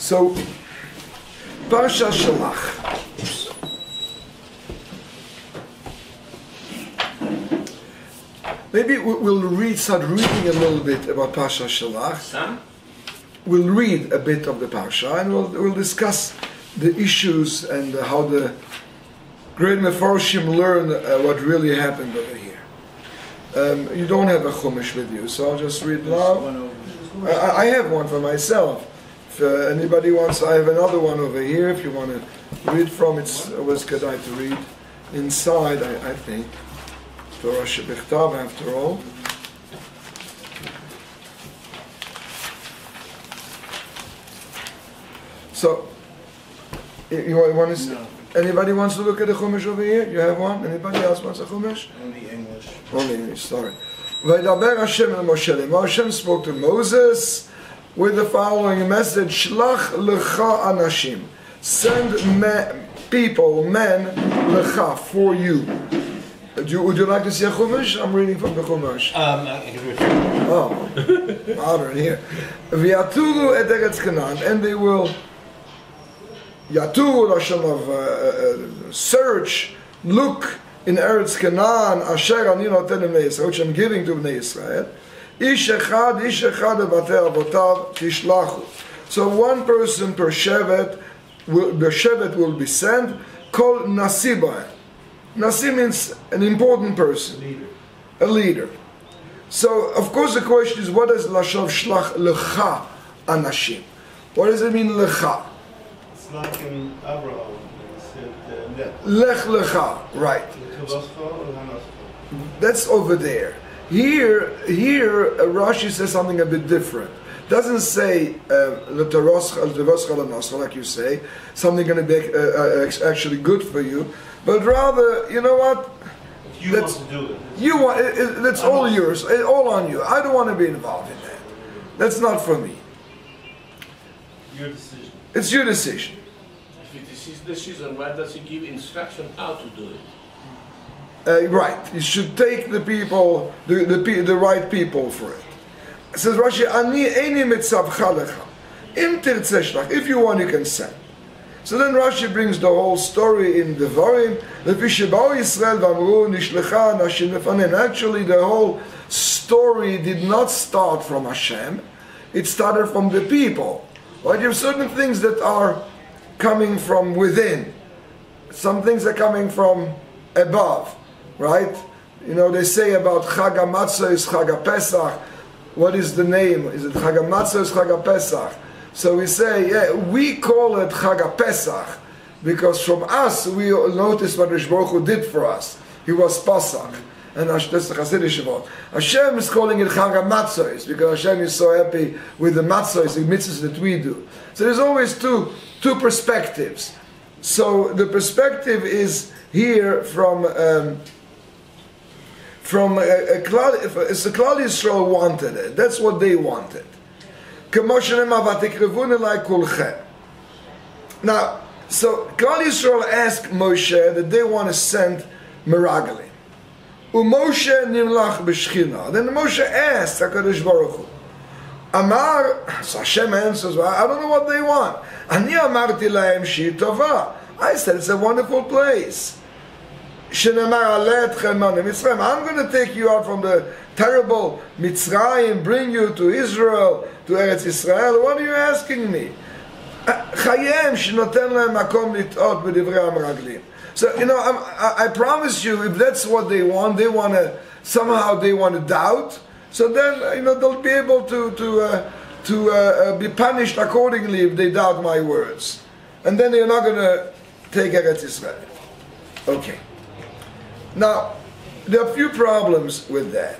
So, Parashat Shlach. Maybe we'll start reading a little bit about Parashat Shlach. We'll read a bit of the Parsha and we'll discuss the issues and how the great Mefarshim learn what really happened over here. You don't have a Chumash with you, so I'll just read now. I have one for myself. If anybody wants, I have another one over here. If you want to read from, it's always good to read inside, I think. Torah Shebichtav, after all. So, you want to? No. Anybody wants to look at the Chumash over here? You have one? Anybody else wants a Chumash? Only English. Only English. Sorry. Vaydaber Hashem el Moshe. Moshe spoke to Moses with the following message: Shlach lecha anashim. Send people, men, lecha, for you. Would you like to see a Chumash? I'm reading from the Chumash. I can read. Oh, modern here. V'yaturu et Eretz Canaan, and they will Yatur, Hashem of search, look in Eretz Canaan, Asher ani noten bnei Yisrael, which I'm giving to bnei Yisrael. Ish echad b'batei avotav tishlachu. So one person per shevet will be sent, called Nasiba. Nasi means an important person, a leader. So, of course, the question is, what does Lashon Shlach Lecha Anashim? What does it mean, Lecha? It's like in Abraham. Lech Lecha, right. That's over there. Here, Rashi says something a bit different. Doesn't say like you say, something going to be actually good for you, but rather, you know what? You want to do it. You want it's all yours, all on you. I don't want to be involved in that. That's not for me. Your decision. It's your decision. If it is his decision, why does he give instruction how to do it? Right. You should take the people, the right people for it. It says Rashi, Ani eini mitzavcha lecha. Im tirtzeh shlach. If you want, you can send. So then Rashi brings the whole story in Devarim. Actually, the whole story did not start from Hashem. It started from the people. Right? You have certain things that are coming from within. Some things are coming from above. Right? You know, they say about Chag HaMatzah is Chag HaPesach. What is the name? Is it Chag HaMatzah or is Chag HaPesach? So we say, yeah, we call it Chag HaPesach because from us we notice what Rish Baruch Hu did for us. He was Pasach, and that's the Hasidic word. Hashem is calling it Chag HaMatzos because Hashem is so happy with the matzos, the mitzvahs that we do. So there's always two perspectives. So the perspective is here from a Klal Yisrael wanted it. That's what they wanted. Now, so Klal Yisrael asked Moshe that they want to send Meraglim. Moshe nimlach b'shchina. Then Moshe asked HaKadosh Baruch Hu. Amar, so Hashem answers, well, I don't know what they want. Ani amarti lahem shi tova. I said it's a wonderful place. Shenemar aleh etchem manu Mitzrayim. I'm going to take you out from the terrible Mitzrayim, bring you to Israel, to Eretz Israel. What are you asking me? Chayem shenoten lahem makom lit'ot b'divrei hameraglim. So, you know, I promise you, if that's what they want to, somehow they want to doubt, so then, you know, they'll be able to be punished accordingly if they doubt my words. And then they're not going to take Eretz Israel. Okay. Now, there are a few problems with that.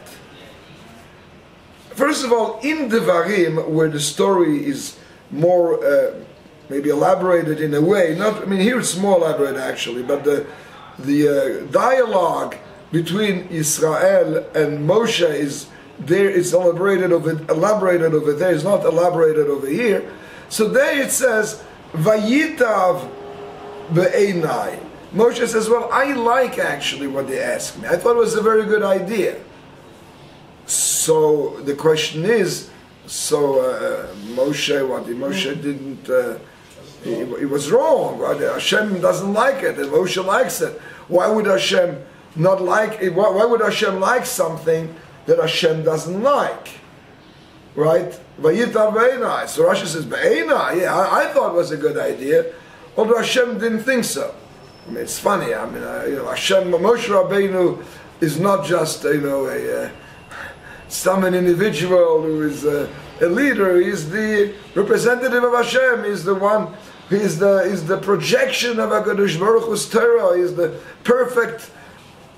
First of all, in Devarim, where the story is more maybe elaborated in a way, here it's more elaborated actually, but the dialogue between Israel and Moshe is there, it's elaborated over there, it's not elaborated over here. So there it says, Vayitav be'einai. Moshe says, well, I like actually what they asked me. I thought it was a very good idea. So the question is, So Moshe didn't, he was wrong. Right? Hashem doesn't like it, and Moshe likes it. Why would Hashem not like it? Why would Hashem like something that Hashem doesn't like? Right? Vayita Be'enai. So Rashi says, Be'enai, yeah, I thought it was a good idea, although Hashem didn't think so. I mean, it's funny. I mean, Hashem, Moshe Rabbeinu is not just, some individual who is a leader. He's the representative of Hashem. He's the one. He's the projection of HaKadosh Baruch Hu's Torah. He's the perfect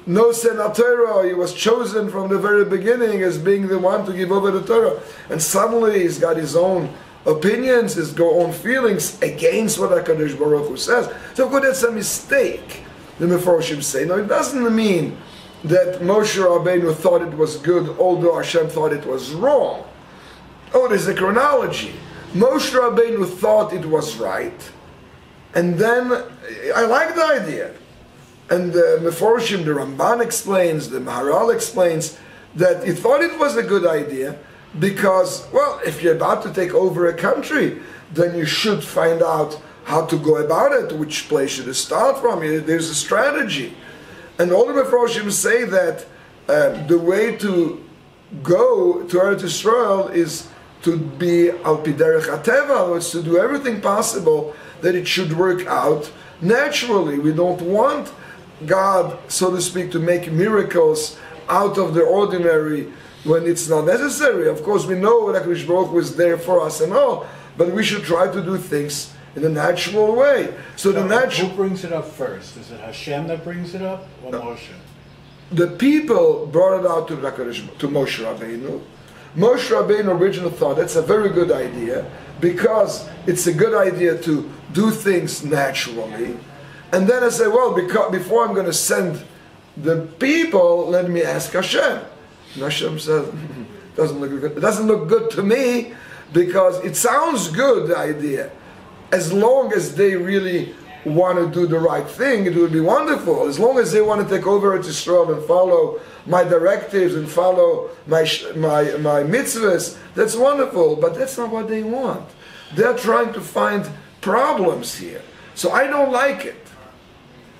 Nosen HaTorah. He was chosen from the very beginning as being the one to give over the Torah. And suddenly he's got his own opinions, his own feelings against what HaKadosh Baruch Hu says. So of course that's a mistake, the Meforshim say. No, it doesn't mean that Moshe Rabbeinu thought it was good, although Hashem thought it was wrong. Oh, there's a chronology. Moshe Rabbeinu thought it was right, and then I like the idea. And the Meforshim, the Ramban explains, the Maharal explains that he thought it was a good idea because, well, if you're about to take over a country, then you should find out how to go about it, which place should you start from. There's a strategy. And all the Meforshim say that the way to go to Eretz Yisrael is to be al pi derech hateva, it's to do everything possible that it should work out naturally. We don't want God, so to speak, to make miracles out of the ordinary when it's not necessary. Of course, we know that HaKadosh Baruch Hu is there for us and all, but we should try to do things in a natural way. So who brings it up first? Is it Hashem that brings it up, or Moshe? The people brought it out to Moshe Rabbeinu. Moshe Rabbeinu originally thought that's a very good idea because it's a good idea to do things naturally. And then I say, well, before I'm going to send the people, let me ask Hashem. And Hashem says, doesn't look good. It doesn't look good to me because it sounds good, the idea. As long as they really want to do the right thing, it would be wonderful. As long as they want to take over Eretz Yisrael and follow my directives and follow my mitzvahs, that's wonderful. But that's not what they want. They're trying to find problems here. So I don't like it.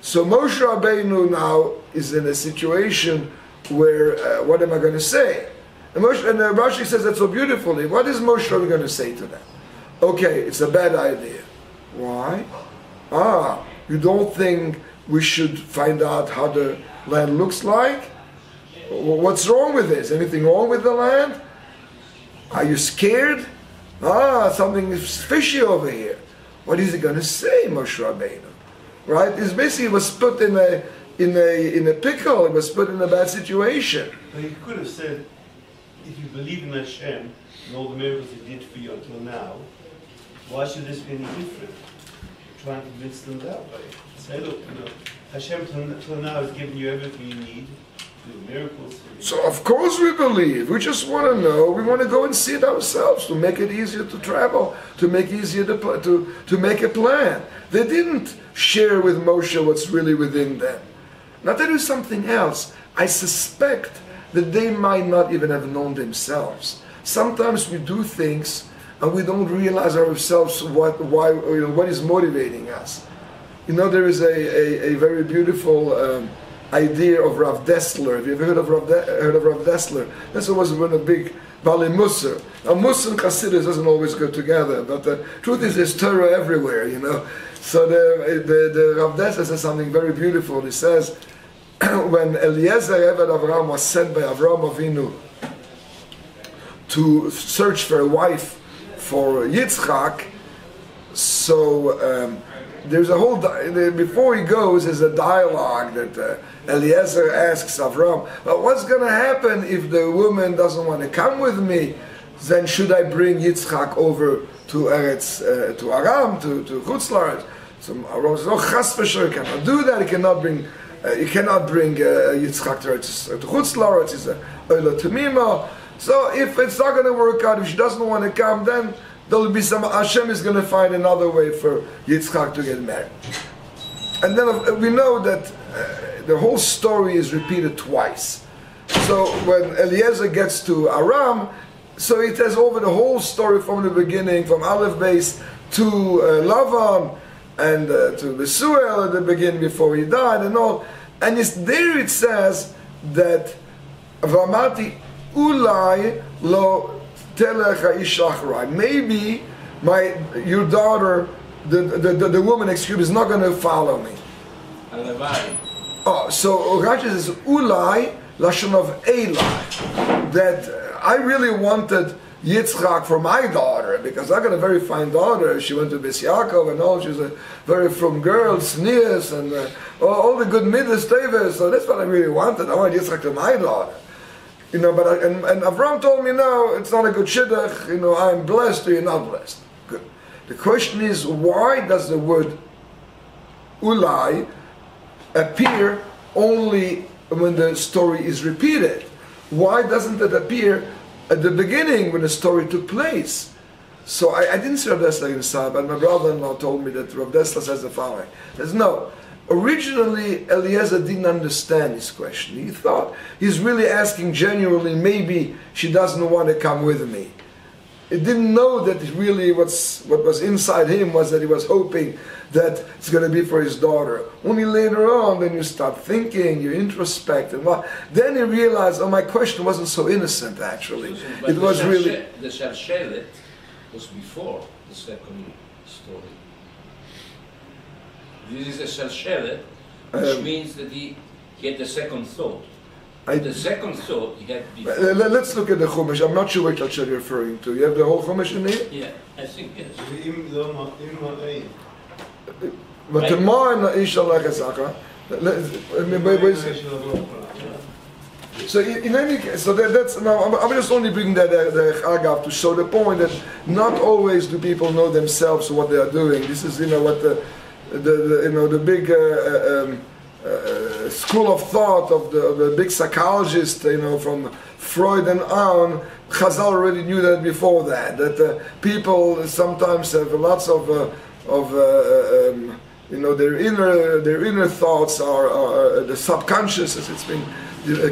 So Moshe Rabbeinu now is in a situation where, what am I going to say? And Rashi says that so beautifully. What is Moshe Rabbeinu going to say to them? Okay, it's a bad idea. Why? You don't think we should find out how the land looks like? What's wrong with this? Anything wrong with the land? Are you scared? Something is fishy over here. What is he going to say, Moshe Rabbeinu? Right? It's basically was put in a pickle. It was put in a bad situation. But he could have said, if you believe in Hashem and all the miracles he did for you until now, why should this be any different? Try and convince them that way. Say, look, Hashem till now has given you everything you need, do miracles. So of course we believe. We just want to know. We want to go and see it ourselves to make it easier to travel, to make it easier to make a plan. They didn't share with Moshe what's really within them. Now there is something else. I suspect that they might not even have known themselves. Sometimes we do things and we don't realize ourselves what is motivating us. There is a very beautiful idea of Rav Dessler. Have you ever heard of Rav Dessler? Dessler was one of the big Bali Musar. Now Musar and Chassidus doesn't always go together, but the truth is there's Torah everywhere, So the Rav Dessler says something very beautiful. He says, when Eliezer Eved Avraham was sent by Avraham Avinu to search for a wife for Yitzchak, so there's a whole, before he goes, there's a dialogue that Eliezer asks Avram, well, what's going to happen if the woman doesn't want to come with me? Then should I bring Yitzchak over to Eretz, to Aram, to Chutz La'aretz? So Avram says, no, chas v'shor, you cannot do that, you cannot bring Yitzchak to Chutz La'aretz, it's a oila tamima. So if it's not going to work out, if she doesn't want to come, then there'll be Hashem is going to find another way for Yitzchak to get married. And then we know that the whole story is repeated twice. So when Eliezer gets to Aram, So it has over the whole story from the beginning, from Aleph Beis to Lavan, and to Besuel at the beginning before he died and all. And there it says that Vamati Ulai lo telech ha'ish achrei. Maybe your daughter, the woman, is not going to follow me. Oh, so Rashi says Ulai lashon of Eli, that I really wanted Yitzchak for my daughter, because I got a very fine daughter. She went to Bis Yaakov and all. She's a very frum girl, Sneers, and all the good Midas Teves. So that's what I really wanted. I wanted Yitzchak to my daughter. You know, but and Avram told me, no, it's not a good shidduch. You know, I'm blessed or you're not blessed. Good. The question is, why does the word Ulai appear only when the story is repeated? Why doesn't it appear at the beginning when the story took place? So I didn't see Rav Dessler inside, but my brother-in-law told me that Rav Dessler says the following. He says, no, originally Eliezer didn't understand this question. He thought he's really asking genuinely, maybe she doesn't want to come with me. He didn't know that really what was inside him was that he was hoping that it's going to be for his daughter. Only later on, then you start thinking, you introspect, and then he realized, oh, my question wasn't so innocent, actually. But it was really... The Shalshelet was before the second story. This is a Shalshelet, which means that he had the second thought. The second thought he had before. Let's look at the Chumash. I'm not sure what you're referring to. You have the whole Chumash in here? Yeah, I think yes. But tomorrow, Inshallah, so in any case, so that's now. I'm just only bringing that the Agav to show the point that not always do people know themselves what they are doing. This is what the big school of thought of the big psychologist from Freud and on. Chazal already knew that before that people sometimes have lots of their inner thoughts are the subconscious, as it's been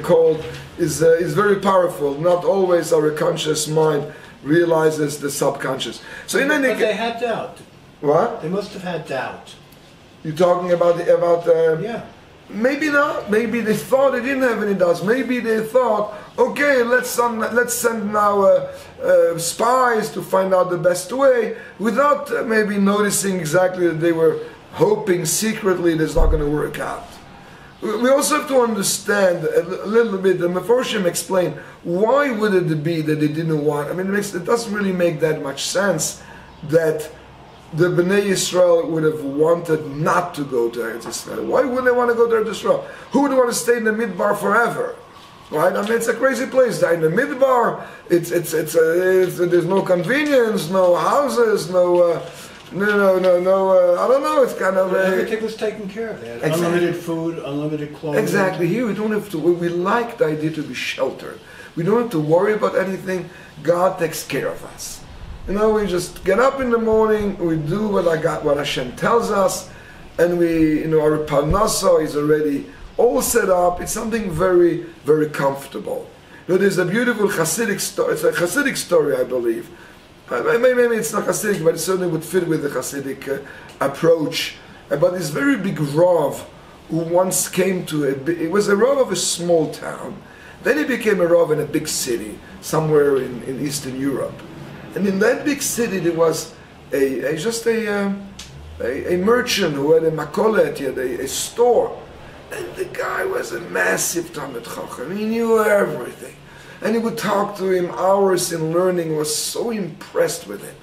called, is very powerful. Not always our conscious mind realizes the subconscious. So in any but they had doubt. What? They must have had doubt. You're talking about yeah. Maybe not. Maybe they thought they didn't have any doubts. Maybe they thought, okay, let's send now spies to find out the best way, without maybe noticing exactly that they were hoping secretly that's not going to work out. We also have to understand a little bit. The Meforshim explain why would it be that they didn't want. I mean, it doesn't really make that much sense that the Bnei Yisrael would have wanted not to go to Eretz Yisrael. Why would they want to go to Eretz Yisrael? Who would want to stay in the Midbar forever? Right? I mean, it's a crazy place. In the Midbar, there's no convenience, no houses, no. I don't know. It's kind of everything was taken care of. They had exactly. Unlimited food, unlimited clothing. Exactly. Here we don't have to. We like the idea to be sheltered. We don't have to worry about anything. God takes care of us. We just get up in the morning, we do what Hashem tells us, and our parnasa is already all set up. It's something very, very comfortable. There's a beautiful Hasidic story. It's a Hasidic story, I believe. Maybe it's not Hasidic, but it certainly would fit with the Hasidic approach. About this very big Rav who once came to it was a Rav of a small town. Then he became a Rav in a big city, somewhere in Eastern Europe. And in that big city there was a merchant who had a makolet, he had a store. And the guy was a massive Talmid Chacham. He knew everything. And he would talk to him hours in learning, was so impressed with him.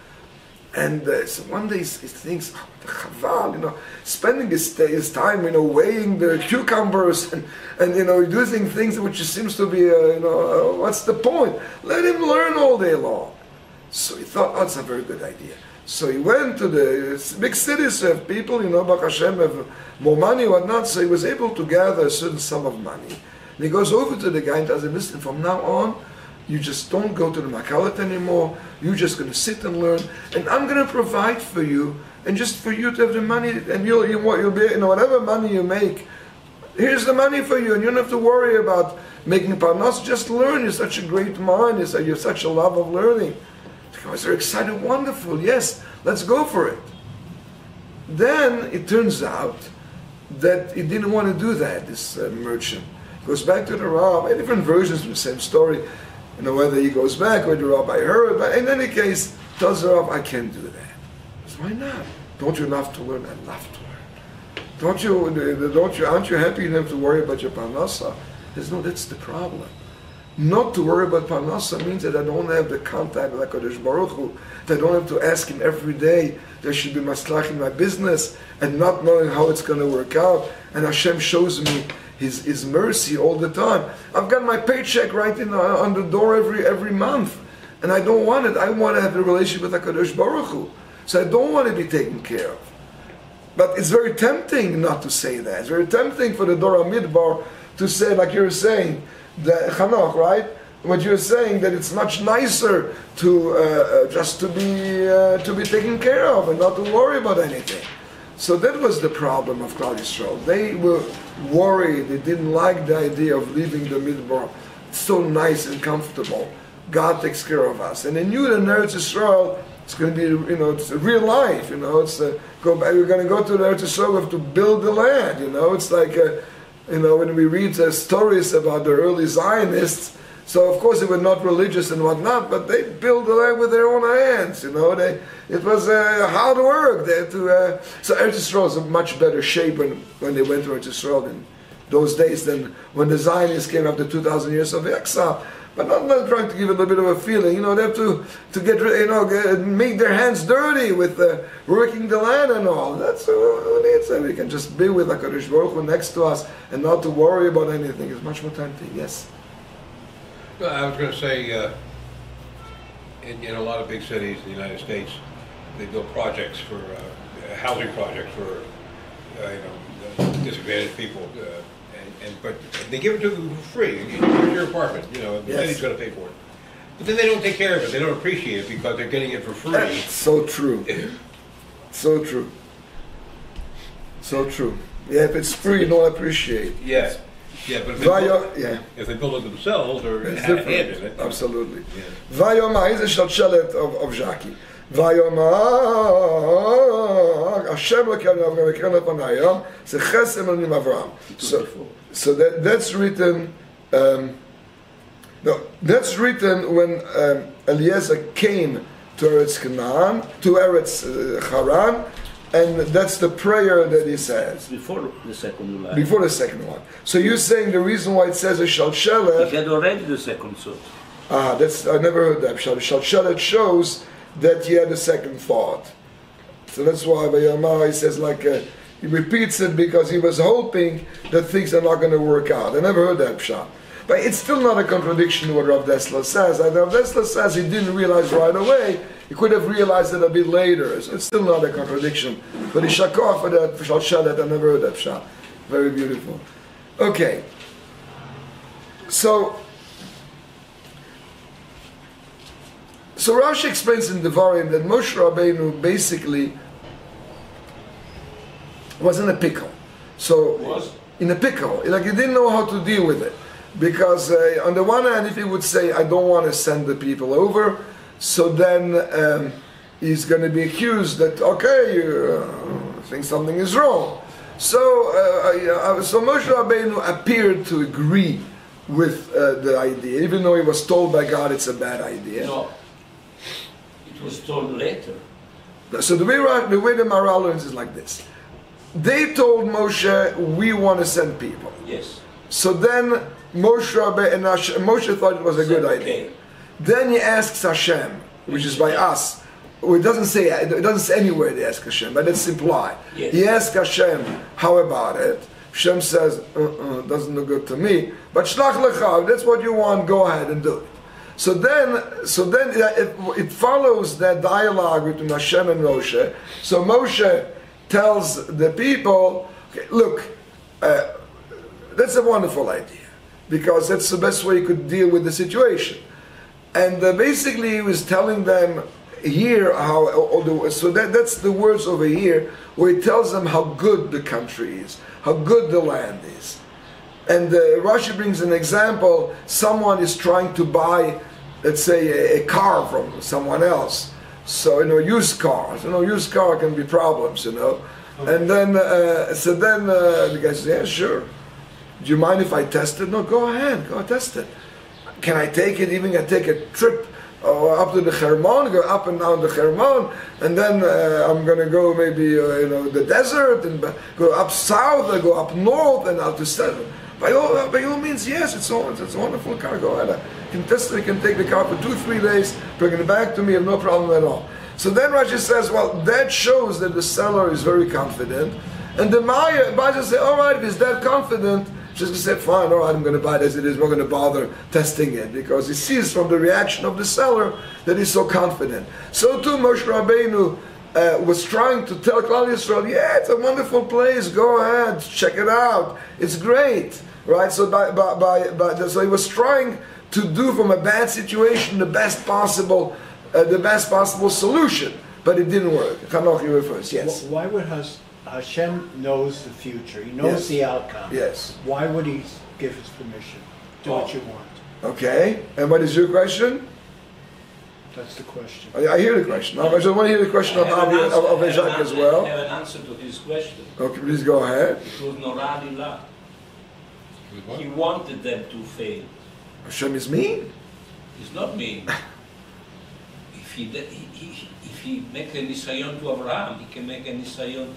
And so one day he thinks, the Chaval, spending his time, weighing the cucumbers and using things which seems to be, what's the point? Let him learn all day long. So he thought, that's a very good idea. So he went to the big cities, have people, Baruch Hashem, have more money, whatnot. So he was able to gather a certain sum of money. And he goes over to the guy and tells him, listen, from now on, you just don't go to the NACHLAOT anymore. You're just going to sit and learn. And I'm going to provide for you, and just for you to have the money, and you'll be, whatever money you make, Here's the money for you, and you don't have to worry about making parnas. Just learn. You're such a great mind. You have such a love of learning. The guys are excited. Wonderful. Yes, let's go for it. Then it turns out that he didn't want to do that, this merchant. He goes back to the Rav, different versions of the same story, whether he goes back or the Rabbi heard, but in any case, tells the Rav, I can't do that. So why not? Don't you love to learn? I love to learn. Aren't you happy you don't have to worry about your parnasa? That's the problem. Not to worry about parnasa means that I don't have the contact with HaKadosh Baruch Hu, that I don't have to ask him every day. There should be maslach in my business, and not knowing how it's going to work out. And Hashem shows me His mercy all the time. I've got my paycheck right on the door every month, and I don't want it. I want to have a relationship with HaKadosh Baruch Hu. So I don't want to be taken care of. But it's very tempting not to say that. It's very tempting for the Dora Midbar to say, like you're saying, the Chanoch, right? What you're saying, that it's much nicer to just to be taken care of and not to worry about anything. So that was the problem of Klal Yisrael. They were worried. They didn't like the idea of leaving the Midbar. It's so nice and comfortable. God takes care of us, and they knew that in Eretz Yisrael it's going to be, it's real life. It's we're going to go to the Eretz Yisrael. We have to build the land. It's like when we read stories about the early Zionists. So of course they were not religious and whatnot, but they built the land with their own hands. It was hard work. So Eretz Yisrael is in much better shape when they went to Eretz Yisrael in those days than when the Zionists came after 2,000 years of exile. But not trying to give it a bit of a feeling. They have to get make their hands dirty with working the land and all. That's who needs it. We can just be with HaKadosh Baruch Hu next to us and not to worry about anything. It's much more tempting. Yes. Well, I was going to say, in a lot of big cities in the United States, they build projects for housing projects for disadvantaged people, but they give it to them for free. Here's your apartment, the city's going to pay for it. But then they don't take care of it. They don't appreciate it because they're getting it for free. That's so true. So true. So true. Yeah, if it's free, you don't appreciate it. Yes. Yeah, but if they build it themselves or it's have a different. hand in it. Absolutely. Yeah. Vayomar, here's a shalshelet of Jackie. Vayomar, Hashem lekenu v'mekenu panayim, ze chesem elonim Avraham. So that's written. That's written when Eliezer came to Eretz Canaan, to Eretz Haran. And that's the prayer that he says. Before the second line. Before the second one. So you're saying the reason why it says a shalshelet. He had already the second thought. I never heard that. Shalshelet shows that he had a second thought. So that's why Vayomar, he says he repeats it because he was hoping that things are not going to work out. I never heard that pshat. But it's still not a contradiction to what Rav Dessler says. Rav Dessler says he didn't realize right away. He could have realized it a bit later. So it's still not a contradiction. But the shakor for that shalshelet, I never heard that pshat. Very beautiful. Okay. So Rashi explains in Devarim that Moshe Rabbeinu basically was in a pickle. In a pickle. He didn't know how to deal with it. Because on the one hand, if he would say, I don't want to send the people over, so then he's going to be accused that, you think something is wrong. So Moshe Rabbeinu appeared to agree with the idea, even though he was told by God it's a bad idea. No, it was told later. So the way the Maharal learns is like this. They told Moshe, we want to send people. Yes. So then Moshe thought it was a good idea. Then he asks Hashem, which is by us. It doesn't say anywhere they ask Hashem, but it's implied. Yes. He asks Hashem, how about it? Hashem says, doesn't look good to me. But Shlach Lecha, that's what you want, go ahead and do it. So then it follows that dialogue between Hashem and Moshe. So Moshe tells the people, look, that's a wonderful idea, because that's the best way you could deal with the situation. And basically he was telling them here that's the words over here, where he tells them how good the country is, how good the land is. And Rashi brings an example. Someone is trying to buy, let's say, a car from someone else. So, used cars. Used car can be problems, And then, the guy says, yeah, sure. Do you mind if I test it? No, go ahead. Go test it. Can I take it? Even I take a trip up to the Hermon, go up and down the Hermon, and then I'm going to go maybe, the desert, and go up south, and go up north, and out to seven. By all means, yes, it's a wonderful car. Go ahead. You can test it. You can take the car for 2-3 days, bring it back to me, and no problem at all. So then Rashi says, well, that shows that the seller is very confident, and the buyer says, all right, if he's that confident, just to say, fine, all right, I'm going to buy it as it is. We're going to bother testing it because he sees from the reaction of the seller that he's so confident. So too, Moshe Rabbeinu was trying to tell Klal Yisrael, yeah, it's a wonderful place. Go ahead, check it out. It's great, right? So so he was trying to do from a bad situation the best possible solution, but it didn't work. Chanoch, you were first. Yes. Why would Hashem knows the future? He knows the outcome. Yes. Why would he give his permission? Do what you want. Okay. And what is your question? That's the question. I hear the question. I just want to hear the question of Ejak as well. I have an answer to his question. Okay, please go ahead. It was Norah Lillah. He wanted them to fail. Hashem is mean? He's not mean. If he make a nisayon to Abraham, he can make a nisayon.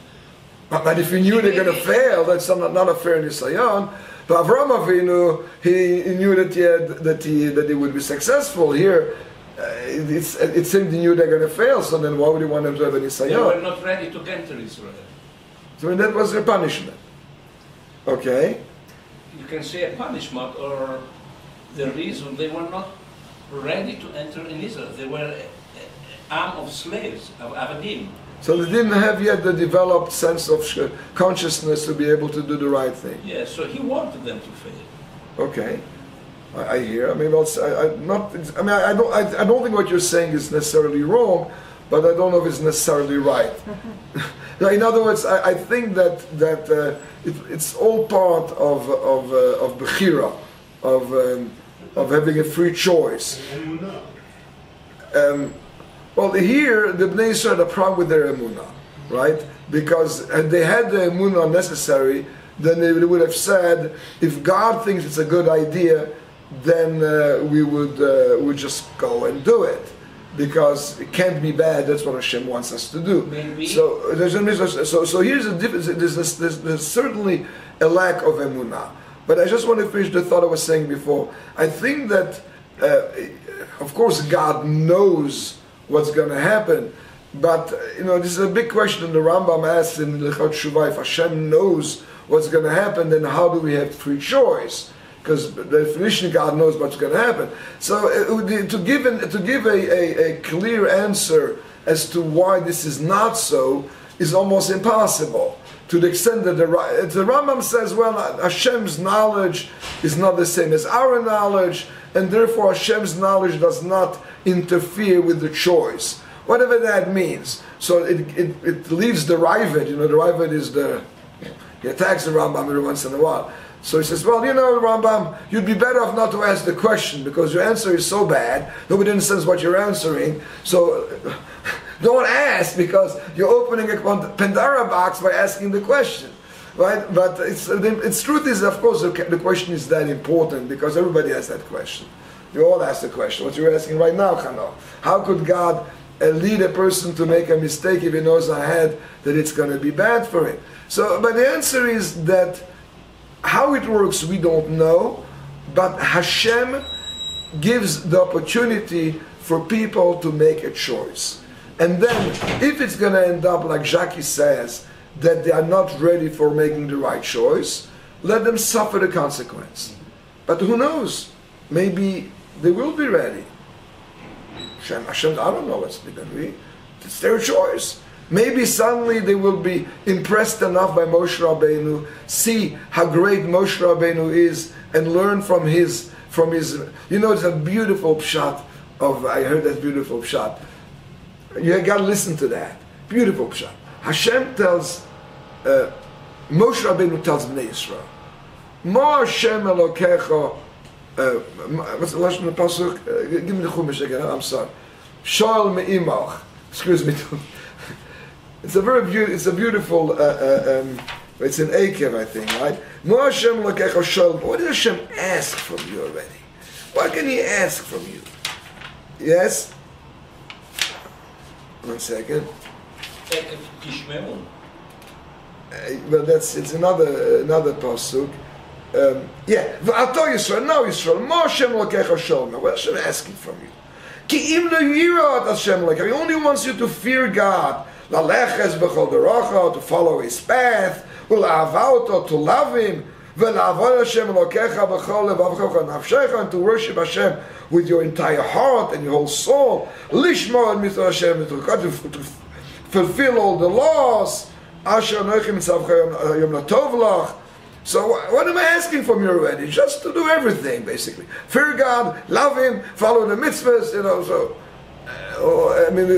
But if he knew they're going to fail, that's not a fair nisayon. But Avraham Avinu, he knew that he would be successful. Here, it seemed he knew they're going to fail. So then, why would he want them to have a nisayon? They were not ready to enter Israel. So that was their punishment. Okay. You can say a punishment or the reason they were not ready to enter in Israel. They were an arm of slaves, of Avadim. So they didn't have yet the developed sense of consciousness to be able to do the right thing. Yeah, so he wanted them to fail. Okay, I hear. I mean, I don't think what you're saying is necessarily wrong, but I don't know if it's necessarily right. Now, in other words, I think that it's all part of bechira, of having a free choice. Well, here the Bnei Yisrael had a problem with their emunah, right? Because had they had the emunah necessary, then they would have said, if God thinks it's a good idea, then we would just go and do it, because it can't be bad. That's what Hashem wants us to do. Maybe. So here's a difference. There's certainly a lack of emunah. But I just want to finish the thought I was saying before. I think that, of course, God knows what's going to happen, but this is a big question. The Rambam asks in L'chot Shuvah, if Hashem knows what's going to happen, then how do we have free choice? Because the definition, God knows what's going to happen. So to give a clear answer as to why this is not so is almost impossible. To the extent that the Rambam says, well, Hashem's knowledge is not the same as our knowledge, and therefore Hashem's knowledge does not interfere with the choice, whatever that means. So it leaves the Ravid. The Ravid is he attacks the Rambam every once in a while. So he says, well, Rambam, you'd be better off not to ask the question, because your answer is so bad, nobody understands what you're answering, so don't ask, because you're opening a Pandora box by asking the question, right? But its truth is, of course, the question is that important, because everybody has that question. You all ask the question. What you're asking right now, Chano. How could God lead a person to make a mistake if he knows ahead that it's going to be bad for him? So, but the answer is that how it works, we don't know, but Hashem gives the opportunity for people to make a choice. And then, if it's going to end up, like Jackie says, that they are not ready for making the right choice, let them suffer the consequence. But who knows? Maybe they will be ready. Hashem, I don't know what's going to be. It's their choice. Maybe suddenly they will be impressed enough by Moshe Rabbeinu, see how great Moshe Rabbeinu is, and learn from his. It's a beautiful pshat I heard that beautiful pshat. You got to listen to that. Beautiful pshat. Hashem tells, Moshe Rabbeinu tells Bnei Yisrael, Mo Hashem Elokecha. What's the last one? The pasuk? Give me the chumash again. I'm sorry. Shoel me'imach. Excuse me. It's a beautiful. It's an Akev, I think, right? Mo Hashem Elokecha Shoel. What did Hashem ask from you already? What can He ask from you? Yes. 1 second. Well, it's another pasuk. Yeah, I'll tell Yisrael, now Yisrael, Moshe Elokecha Sholma. What is Hashem asking from you? Ki im lo yirah Hashem Elokecha. He only wants you to fear God, laleches b'chol deracha, to follow His path, u'la'avato, to love Him, ve'la'avod Hashem Elokecha b'chol levavcha nafshecha, and to worship Hashem with your entire heart and your whole soul, lishmor et mitzvot Hashem, to fulfill all the laws. Asher nochim mitzavcha yom latov lach. So what am I asking from you already? Just to do everything, basically. Fear God, love Him, follow the mitzvahs, So, I mean,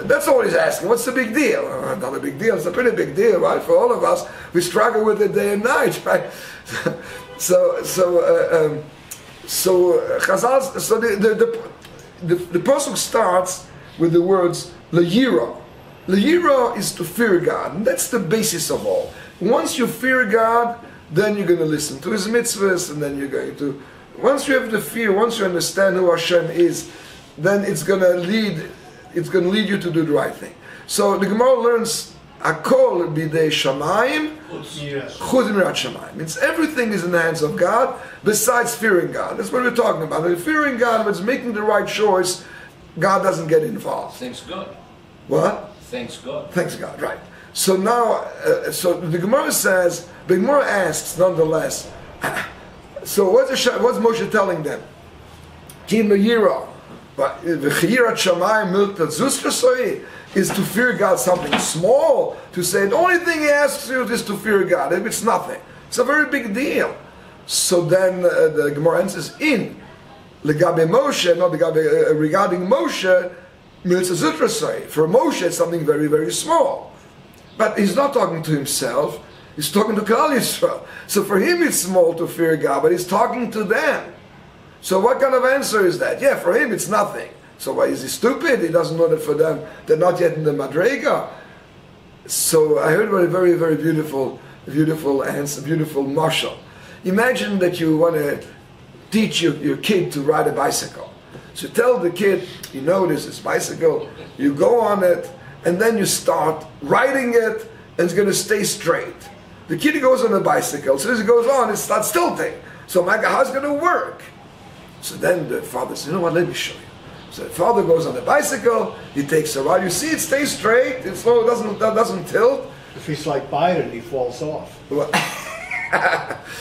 that's all He's asking. What's the big deal? Not a big deal. It's a pretty big deal, right? For all of us, we struggle with it day and night, right? So Chazal. So the pasuk starts with the words le'yira. Le'yira is to fear God, and that's the basis of all. Once you fear God, then you're going to listen to His mitzvahs, and then you're going to. Once you have the fear, once you understand who Hashem is, then it's going to lead. It's going to lead you to do the right thing. So the Gemara learns Akol bidei Shamayim, chutz mirat Shamayim. Means everything is in the hands of God besides fearing God. That's what we're talking about. If fearing God, if it's making the right choice, God doesn't get involved. Thanks God. What? Thanks God. Thanks God. Right. So now, so the Gemara says, the Gemara asks nonetheless. So what's Moshe telling them? Kim yira, but v'chirat Shamayim milta zusrasoi is to fear God something small. To say the only thing He asks you is to fear God. If it's nothing, it's a very big deal. So then the Gemara answers in legabe Moshe, not regarding Moshe. For Moshe, it's something very, very small. But he's not talking to himself, he's talking to Klal Yisrael. So for him it's small to fear God, but he's talking to them. So what kind of answer is that? Yeah, for him it's nothing. So why is he stupid? He doesn't know that for them, they're not yet in the Madrega. So I heard about a very, very beautiful answer, beautiful mashal. Imagine that you want to teach your kid to ride a bicycle. So tell the kid, there's this bicycle, you go on it, and then you start riding it, and it's going to stay straight. The kid goes on a bicycle, so as he goes on, it starts tilting. So how's it going to work? So then the father says, let me show you. So the father goes on the bicycle, he takes a ride, you see it stays straight, it's slow, it doesn't tilt. If he's like Biden, he falls off. Well,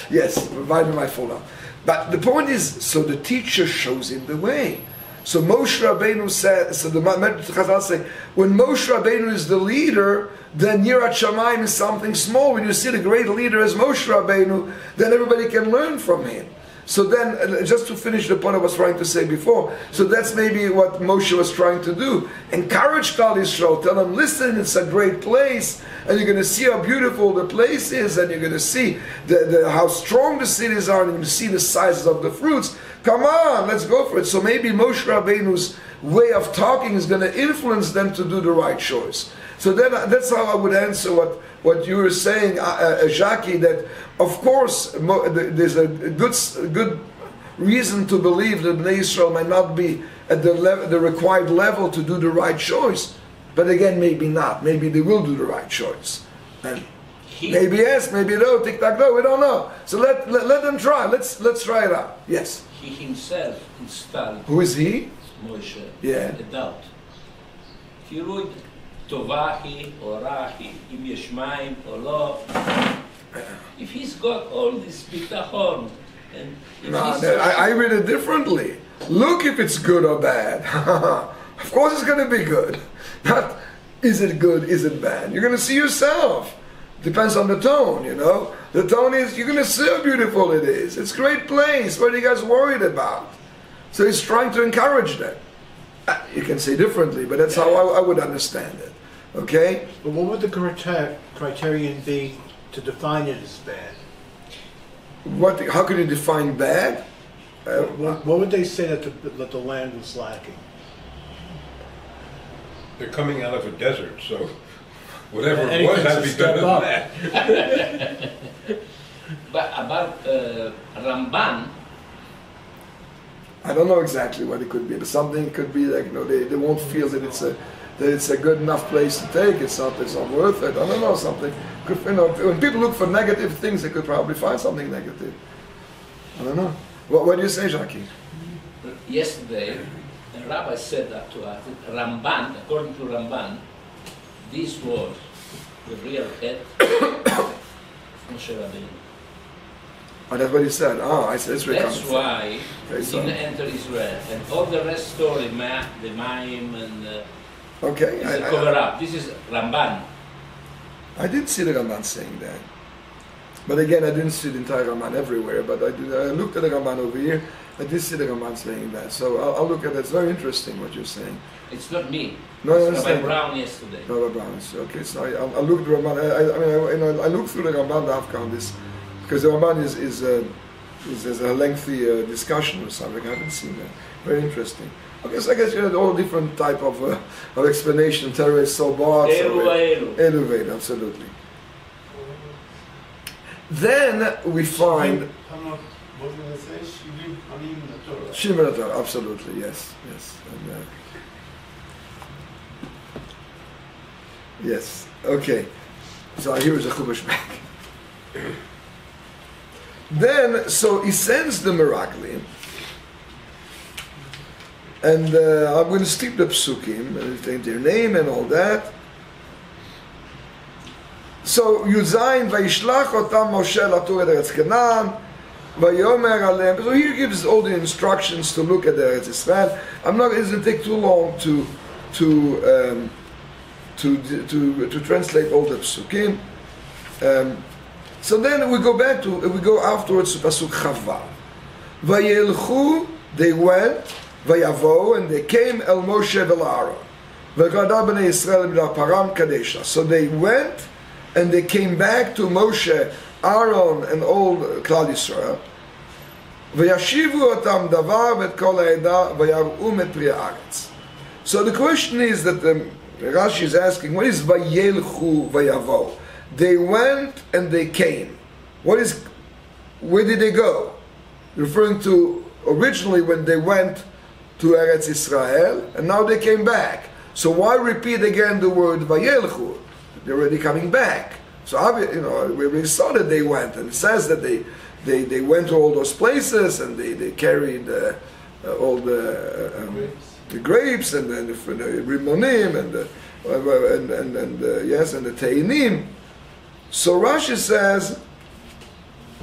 yes, Biden might fall off. But the point is, so the teacher shows him the way. So Moshe Rabbeinu said, so the Chazal say, when Moshe Rabbeinu is the leader, then Yirat Shamayim is something small. When you see the great leader as Moshe Rabbeinu, then everybody can learn from him. So then, just to finish the point I was trying to say before, so that's maybe what Moshe was trying to do. Encourage Klal Yisrael, tell them, listen, it's a great place, and you're going to see how beautiful the place is, and you're going to see how strong the cities are, and you're going to see the sizes of the fruits. Come on, let's go for it. So maybe Moshe Rabbeinu's way of talking is going to influence them to do the right choice. So then that's how I would answer what you were saying, Jackie, that of course there's a good reason to believe that Bnei Israel might not be at the required level to do the right choice. But again, maybe not. Maybe they will do the right choice. And maybe yes, maybe no, tic-tac-toe, we don't know. So let them try. Let's try it out. Yes. He himself installed. Who is he? Moshe. Yeah. The doubt. Kirud Tovahi or Rahi, Im Yeshmaim or Lo. If he's got all this bitachon, and I read it differently. Look if it's good or bad. Of course it's going to be good. Not is it good, is it bad. You're going to see yourself. Depends on the tone, The tone is, you're going to see how beautiful it is. It's a great place. What are you guys worried about? So he's trying to encourage them. You can say differently, but that's how I would understand it. Okay? But what would the criterion be to define it as bad? How can you define bad? What would they say that the land was lacking? They're coming out of a desert, so whatever it Anything was had to to be step better up. than that. But about Ramban, I don't know exactly what it could be, but something could be like, they won't feel that it's a good enough place to take. It's not worth it. I don't know, something. When people look for negative things, they could probably find something negative. I don't know. What do you say, Jackie? yesterday, the Rabbi said that to us, that Ramban, according to Ramban, this was the real head of Moshe Rabbeinu. Oh, that's what he said. Oh, I said it's That's why Okay, he so- didn't enter Israel. And all the rest story, the Maim, and Okay, is a cover up. This is Ramban. I did see the Ramban saying that. But again, I didn't see the entire Ramban everywhere, but I looked at the Ramban over here, I did see the Ramban saying that. So I'll look at it. It's very interesting what you're saying. It's not me. No, I It's understand. Rabbi Brown yesterday. Rabbi Brown. Okay, so I looked at the Ramban. I looked through the Ramban Dafka on this, because the Ramban is a lengthy discussion or something. I haven't seen that. Very interesting. Okay, so I guess you had all different type of explanation. Terrorist, so bad. Elevate, absolutely. Then we find What was going to say? Shivim Hanim Torah. Shimon Torah, absolutely, yes. And, yes, okay. So here is a Chumash back. Then, so he sends the Meraglim, and I'm going to skip the Psukim, and take their name and all that. So, Yuzayin, Vayishlach otam Moshe latur et Eretz Canaan, Vayomer alem. So here gives all the instructions to look at the Eretz Israel. It doesn't take too long to translate all the Psukim. So then we go afterwards to Pasuk Chava. Vayelchu, they went, Vayavo, and they came El Moshe vel Aaron. V'gada b'nei Yisrael b'la Param Kadesha. So they went and they came back to Moshe, Aaron, and all Klal Yisrael. V'yashivu otam davar v'et kol ha'eda v'yar'um et pri ha'aretz. So the question is that Rashi is asking, what is Vayelchu Vayavo? They went and they came. Where did they go? Referring to originally when they went to Eretz Israel, and now they came back. So why repeat again the word Vayelchu? They're already coming back. So we already saw that they went, and it says that they went to all those places and they carried all the grapes and then the rimonim and the teinim. So Rashi says,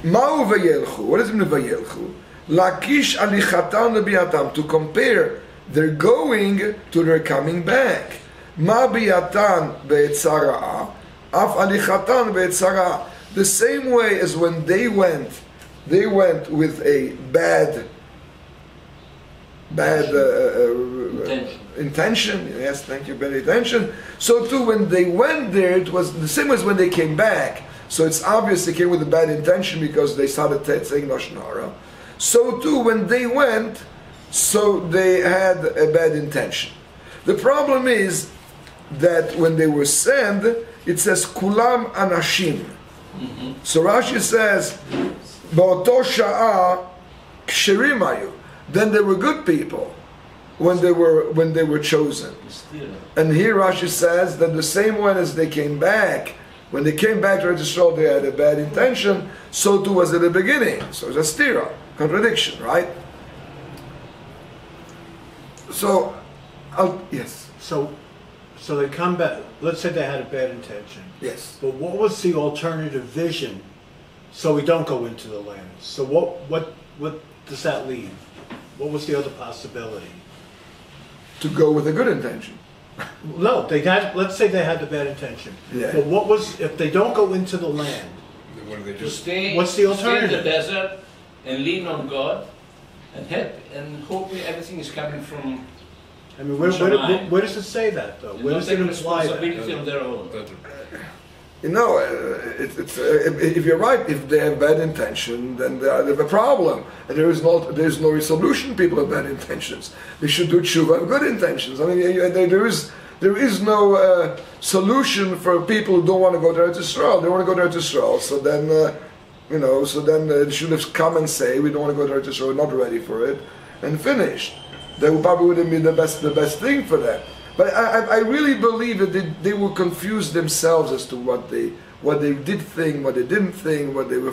Ma'u vayelchu. What does it mean vayelchu? Lakish alichatan lebiatam, to compare their going to their coming back. Ma biatan be'etzara'a, af alichatan be'etzara'a. The same way as when they went with a bad intention. Yes, thank you, bad intention. So too, when they went there, it was the same as when they came back. So it's obvious they came with a bad intention because they started saying Lashon Hara. So too, when they went, so they had a bad intention. The problem is that when they were sent, it says Kulam Anashim. So Rashi says, Ba'oto sha'a ksherim hayu. Then they were good people when they were chosen. And here Rashi says that the same way as they came back, when they came back to Israel, they had a bad intention. So too was at the beginning. So it's a stira, contradiction, right? So, yes. So they come back. Let's say they had a bad intention. Yes. But what was the alternative vision? So we don't go into the land. So what does that leave? What was the other possibility? To go with a good intention. No, let's say they had the bad intention. Yeah. But what was, if they don't go into the land, What do they To do? stay, What's the stay in the alternative? desert and lean on God and help and hope everything is coming from I mean, where does it say that though? and Where not does it taking imply that? responsibility on their own. You know, if you're right, if they have bad intention, then they have a problem. And there's no solution. People have bad intentions. They should do tshuva have good intentions. I mean, there is no solution for people who don't want to go to Eretz Yisrael. They want to go to Eretz Yisrael. So then, they should have come and say, we don't want to go to Eretz Yisrael. We're not ready for it, and finished. That probably wouldn't be the best thing for them. But I really believe that they will confuse themselves as to what they did think, what they didn't think, what their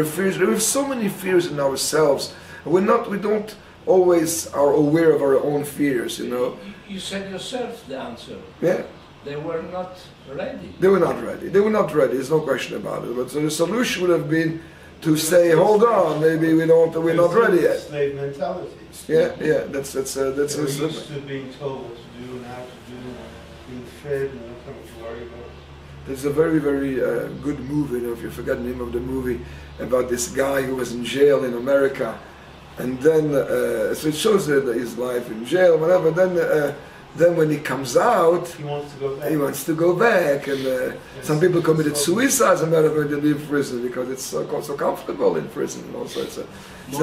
fears. There are so many fears in ourselves. We don't always are aware of our own fears. You know. You said yourself the answer. Yeah. They were not ready. They were not ready. They were not ready. There's no question about it. But so the solution would have been to say, hold on, maybe we're not ready yet. Slave mentality. Yeah. That's They're used to being told what to do and how to do, being fed and not having to worry about. There's a very, very good movie, if you forget the name of the movie, about this guy who was in jail in America. And then, so it shows his life in jail, whatever. Then when he comes out, He wants to go back. he wants to go back. And some people committed suicide as a matter of fact, they leave prison because it's so comfortable in prison. Also, so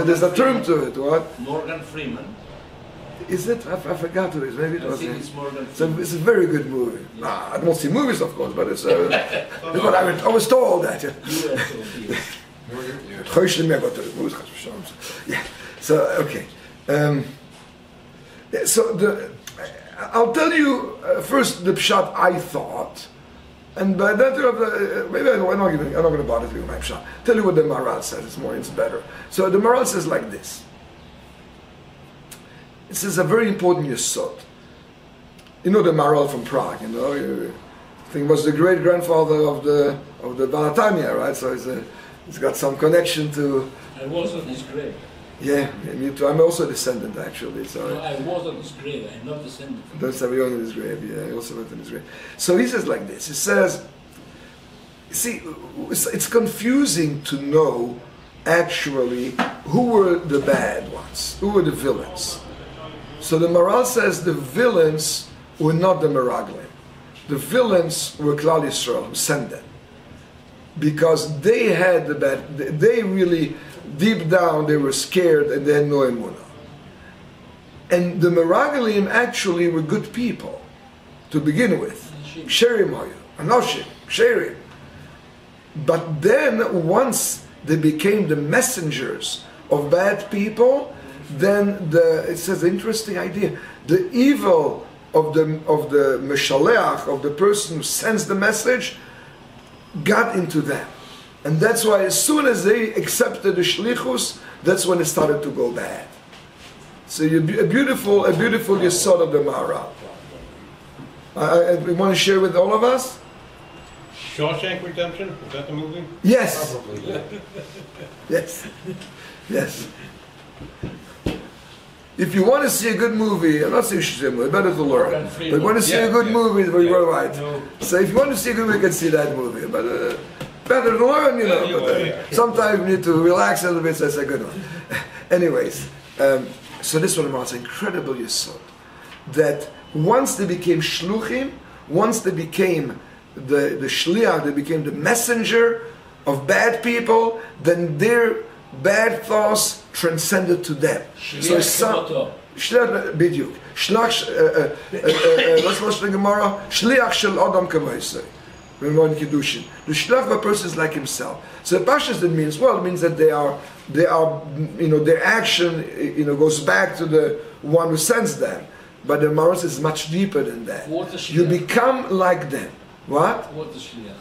there's a term to it. What? Morgan Freeman. Is it? I forgot who it is. Maybe it I was think him. it's Morgan So Freeman. it's a very good movie. Yeah. I don't see movies, of course, but it's what I was told that. You were told, yes. Yeah. So okay. So I'll tell you first the pshat I thought, and by that maybe I'm not going to bother you with my pshat. Tell you what the Maral says. It's better. So the Maral says like this. It says a very important yesod. You know the Maral from Prague. You know, I think was the great grandfather of the Balatanya, right? So he's got some connection to. I was on his grave. Yeah, me too. I'm also a descendant, actually. So No, I was on his grave. I'm not descended. that's how we own in his grave. Yeah, I also went in his grave. So he says like this. He says, see, it's confusing to know actually who were the bad ones, who were the villains. So the Maral says the villains were not the Meraglim. The villains were Klal Yisrael, who sent them. Because they had the bad, they really, deep down, they were scared and they had no emunah. And the Meraglim actually were good people, to begin with. Sherim hayu, anoshim, sherim. But then, once they became the messengers of bad people, then it says an interesting idea. The evil of the meshaleach, of the person who sends the message, got into them. And that's why as soon as they accepted the shlichus, that's when it started to go bad. So a beautiful yesod of the Maharal. We want to share with all of us? Shawshank Redemption? Is that the movie? Yes. Probably, yeah. Yes. Yes. If you want to see a good movie, I'm not saying you should see a movie, better to learn. But if you want to see a good movie, you're right. So if you want to see a good movie, you can see that movie. But better to learn, you know. But, sometimes you need to relax a little bit, so it's a good one. Anyways, so this one was incredible yesod. That once they became shluchim, once they became the shliach, they became the messenger of bad people, then their bad thoughts transcended to them. So Shlach biduk. Shlach, what's the Gemara? Shliach shel Adam kamoisei. The Shlach of a person is like himself. So Pashas that means, well, it means that they are, their action, goes back to the one who sends them. But the Maros is much deeper than that. You become like them. What? What the shliach?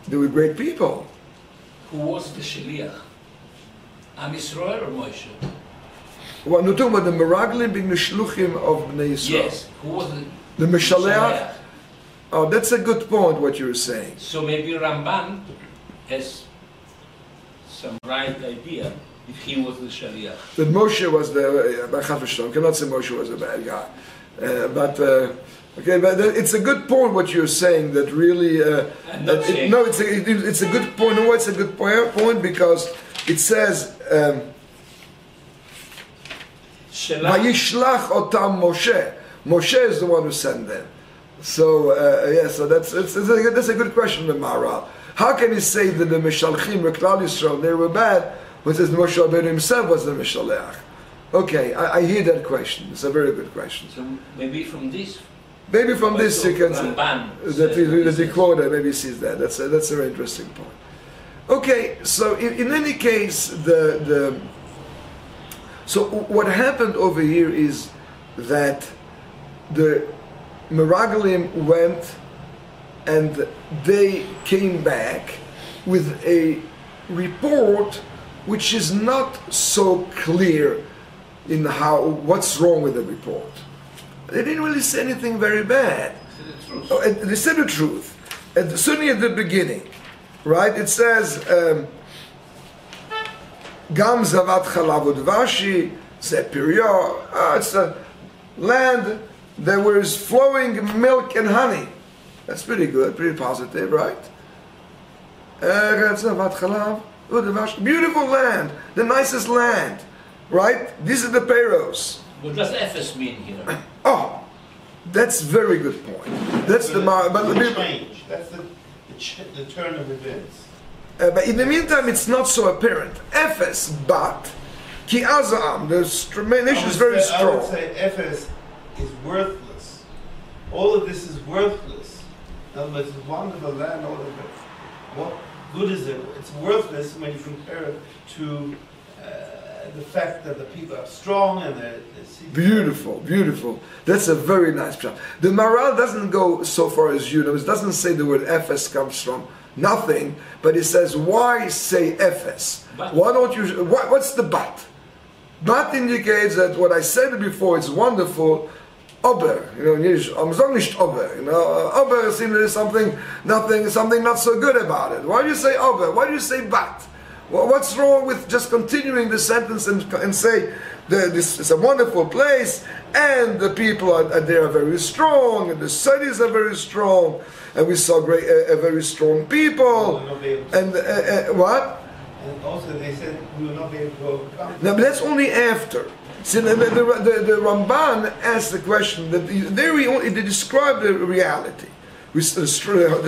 They were great people. Who was the shliach? Am Yisrael or Moshe? Well, we're talking about the Meraglim being the Shluchim of Bnei Yisrael. Yes. Who was The Meshaleach? Oh, that's a good point, what you're saying. So maybe Ramban has some right idea if he was the shliach. That Moshe was the, cannot say Moshe was a bad guy. But it's a good point what you're saying, that really, it's a good point. No, it's a good point because it says, Vayishlach otam Moshe. Moshe is the one who sent them. So so that's a good question, the Maharal. How can he say that the Mishalchim, the Klal Yisrael, they were bad, when it says Moshe Rabbeinu himself was the Mishaleach? Okay, I hear that question. It's a very good question. So maybe from this. Maybe from this you can say Ramban that the quote maybe sees that. That's a very interesting point. Okay, so in any case, so what happened over here is that the Meraglim went and they came back with a report which is not so clear in what's wrong with the report. They didn't really say anything very bad. They said the truth. Certainly at the beginning, right? It says, Gam zavat chalav udvashi, Zepirio. It's a land that was flowing milk and honey. That's pretty good, pretty positive, right? Beautiful land, the nicest land, right? These are the Peros. What does Ephes mean here? Oh, that's very good point. That's the change. That's the turn of events. But in the meantime, it's not so apparent. Ephes, but ki azam, the nation is very strong. I would say Ephes is worthless. All of this is worthless. In other words, it's wonderful land, all of it. What good is it? It's worthless when you compare it to the fact that the people are strong and they're beautiful, beautiful. That's a very nice shot. The Maharal doesn't go so far as you know. It doesn't say the word Ephes comes from nothing, but he says, why say Ephes? Why don't you? What's the but? But indicates that what I said before, it's wonderful. Ober, you know, in Yiddish, nicht Ober, you know, Ober seems there's something not so good about it. Why do you say Ober? Why do you say but? Well, what's wrong with just continuing the sentence and say this is a wonderful place and the people are very strong and the cities are very strong and we saw very strong people and what? And also they said we will not be able to overcome. Now, but that's only after. See, the Ramban asked the question that they describe the reality. The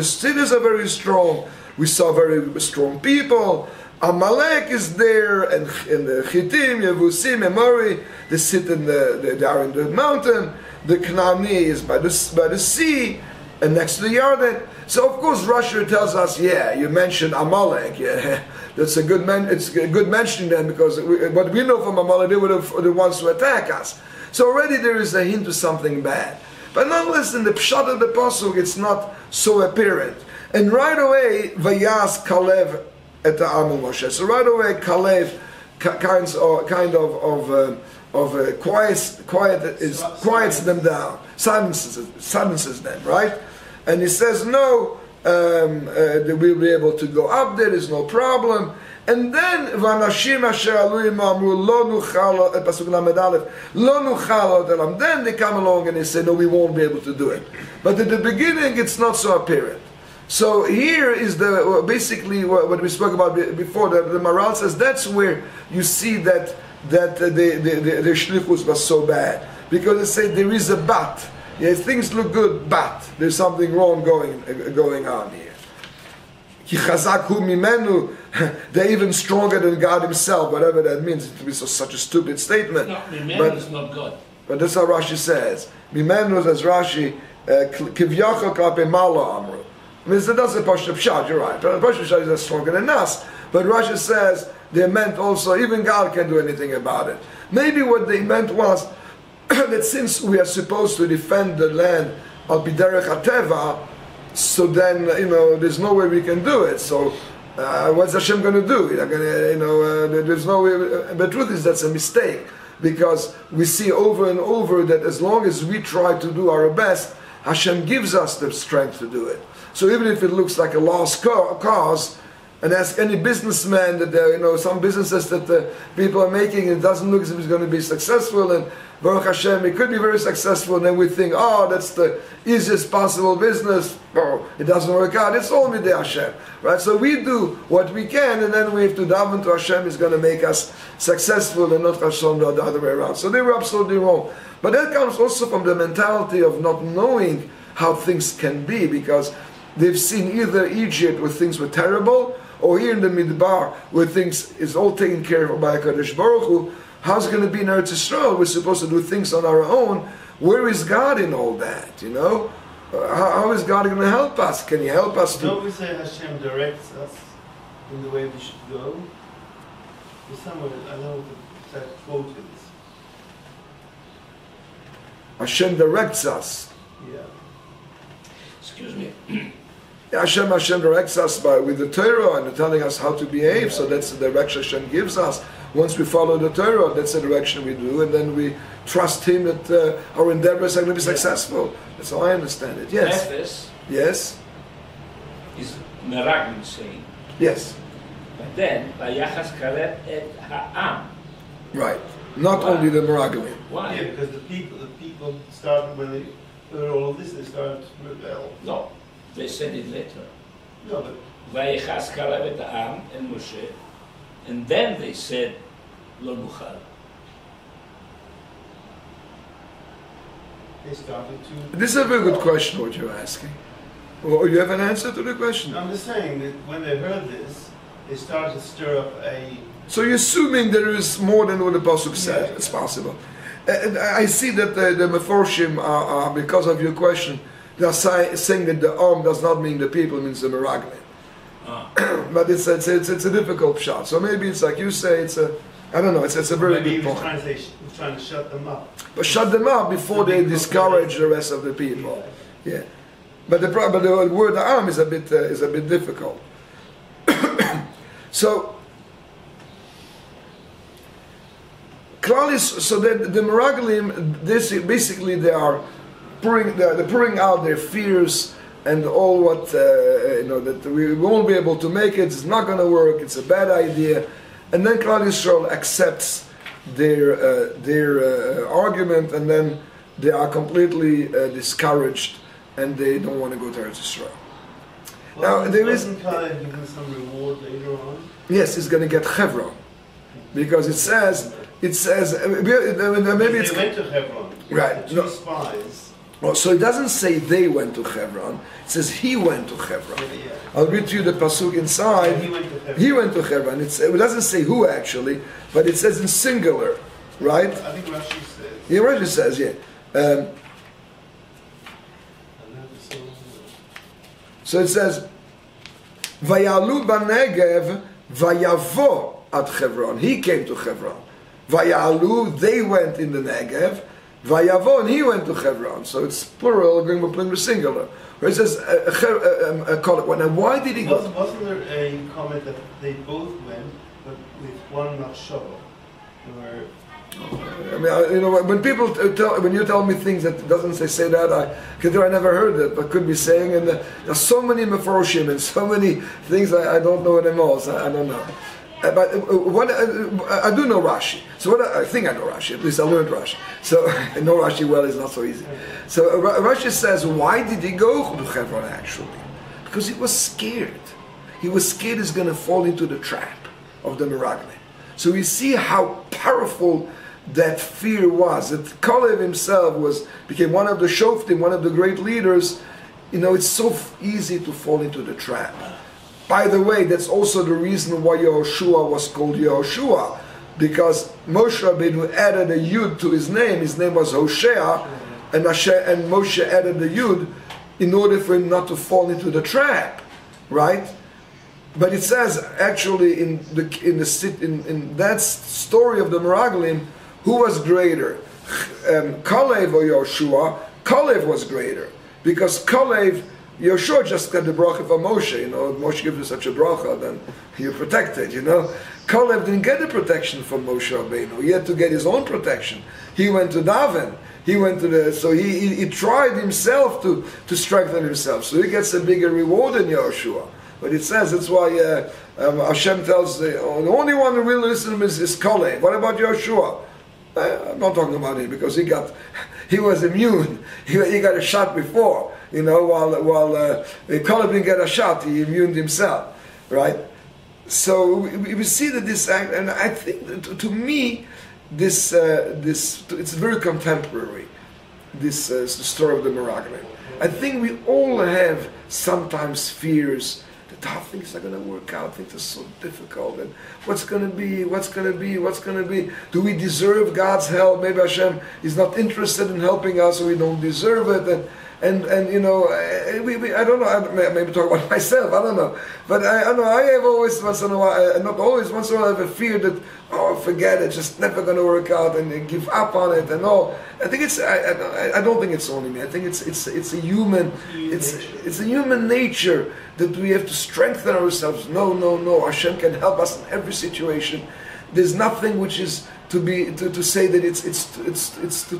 cities are very strong. We saw very strong people. Amalek is there, and the Chittim, Yevusim, Emori, they sit they are in the mountain. The Knaani is by the sea, and next to the Yarden. So of course Rashi tells us, yeah, you mentioned Amalek, yeah, that's a good it's a good mentioning them because what we know from Amalek, they were the ones who attack us. So already there is a hint of something bad. But nonetheless, in the pshat of the pasuk, it's not so apparent. And right away, Vayas Kalev at the Am Moshe. So right away, Kalev quiets them down, silences them, right? And he says, no, they will be able to go up there, there's no problem. And then, Vanashim Asher Aluim Amru Lo Nuchal, Pasuk Lamed Aleph, Lo Nuchal, then they come along and they say, no, we won't be able to do it. But at the beginning, it's not so apparent. So here is basically what we spoke about before. The Maharal says that's where you see that the shlichus was so bad, because they say there is a but. Yes, things look good, but there's something wrong going on here. They're even stronger than God Himself, whatever that means. It is such a stupid statement. No, Mimenu is not God. But that's how Rashi says. Mimenu, as Rashi, Kivyachal Klape Malo Amru. I mean, it doesn't Pashut Pshat, you're right. Pashut Pshat is stronger than us. But Rashi says they meant also, even God can't do anything about it. Maybe what they meant was that since we are supposed to defend the land al Biderech HaTeva, so then, there's no way we can do it. So, what's Hashem going to do? There's no way. The truth is that's a mistake, because we see over and over that as long as we try to do our best, Hashem gives us the strength to do it. So even if it looks like a lost cause, and ask any businessman that some businesses that the people are making, it doesn't look as if it's going to be successful, and Baruch Hashem, it could be very successful, and then we think, that's the easiest possible business. Oh, it doesn't work out. It's all Midei Hashem, right? So we do what we can, and then we have to daven to Hashem is going to make us successful, and not Hashem the other way around. So they were absolutely wrong. But that comes also from the mentality of not knowing how things can be, because they've seen either Egypt where things were terrible, or here in the Midbar where things is all taken care of by HaKadosh Baruch Hu. How's it going to be in Eretz Yisrael? We're supposed to do things on our own. Where is God in all that? You know, how is God going to help us? Can He help us to? Don't we say Hashem directs us in the way we should go? There's somewhere, I know what the exact quote is. Hashem directs us. Yeah. Excuse me. Hashem directs us with the Torah and telling us how to behave. So that's the direction Hashem gives us. Once we follow the Torah, that's the direction we do, and then we trust Him that our endeavors are going to be successful. That's how I understand it. Yes. Ephes Yes. is meraglim saying. Yes. But then, Vayachas Kaleb et ha'am. Right. Not Why? only the Meraglim. Why? Yeah, because the people started, when they heard all of this, they started to rebel. No, they said it later. No, but Vayachas Kaleb et ha'am and Moshe. And then they said, Lo nuchal. they started to... This is a very good question, what you're asking. Or you have an answer to the question? I'm just saying that when they heard this, they started to stir up a... So you're assuming there is more than what the Pasuk said. Yeah. It's possible. And I see that the Meforshim are, because of your question, they are saying that the Om does not mean the people, it means the Meraglim. But it's a difficult shot. So maybe it's like you say, it's a, I don't know, it's a very Maybe good he was point. trying to shut them up. But shut them up before they discourage the rest of the people. Yeah. But the word Am is a bit difficult. So so the Meraglim, this basically they're pouring out their fears and all what that we won't be able to make it. It's not going to work. It's a bad idea, and then Klal Yisrael accepts their argument, and then they are completely discouraged, and they don't want to go to Eretz Yisrael. Now there is Caleb given some reward later on. yes, it's going to get Hebron, because it says maybe They it's went to Hebron. Right. The No. two spies. well, so it doesn't say they went to Hebron. It says he went to Hebron. Yeah. I'll read to you the pasuk inside. He went to Hebron. He went to Hebron. It doesn't say who actually, but it says in singular, right? I think Rashi says. Yeah, Rashi says, yeah. So it says, Vayalu b'negev vayavo at Hebron. He came to Hebron. Vayalu, they went in the Negev. Vayavo, and he went to Hebron. So it's plural, going to singular. Where it says, why did he go? Wasn't there a comment that they both went, but with one machshava? Where I mean, when people when you tell me things that doesn't say that, I never heard it, but could be saying, and there's so many meforshim and so many things I don't know anymore. So I don't know. But I do know Rashi. So I think I know Rashi. At least I learned Rashi. So I know Rashi well. It's not so easy. So Rashi says, why did he go to Hebron actually? Because he was scared. He was scared he's going to fall into the trap of the Meraglim. So we see how powerful that fear was. That Kalev himself became one of the Shoftim, one of the great leaders. It's so easy to fall into the trap. By the way, that's also the reason why Yehoshua was called Yehoshua, because Moshe Rabbeinu added a Yud to his name. His name was Hoshea, and Moshe added the Yud in order for him not to fall into the trap, right? But it says actually in that story of the Meraglim, who was greater, Kalev or Yehoshua? Kalev was greater, because Kalev, Yehoshua just got the bracha from Moshe. Moshe gives you such a bracha, then you're protected. Kalev didn't get the protection from Moshe Rabbeinu. He had to get his own protection. He went to Daven. He went to so he tried himself to strengthen himself. So he gets a bigger reward than Yehoshua. But it says that's why Hashem tells the only one who really listens to him is Kalev. What about Yehoshua? I'm not talking about him because he was immune. He got a shot before. While Kalev didn't get a shot, he immuned himself, right? So we see that this act, and I think that to me, this it's very contemporary. This the story of the Meraglim. I think we all have sometimes fears that how things are going to work out, things are so difficult, and what's going to be. Do we deserve God's help? Maybe Hashem is not interested in helping us, or we don't deserve it, and you know, I don't know, I maybe talk about myself, I don't know. But I know I have always, once in a while, not always, once in a while I have a fear that, oh, forget it, just never going to work out, and give up on it, and all. I think it's, I don't think it's only me. I think it's a human, it's a human nature that we have to strengthen ourselves. No, Hashem can help us in every situation. There's nothing which is to say that it's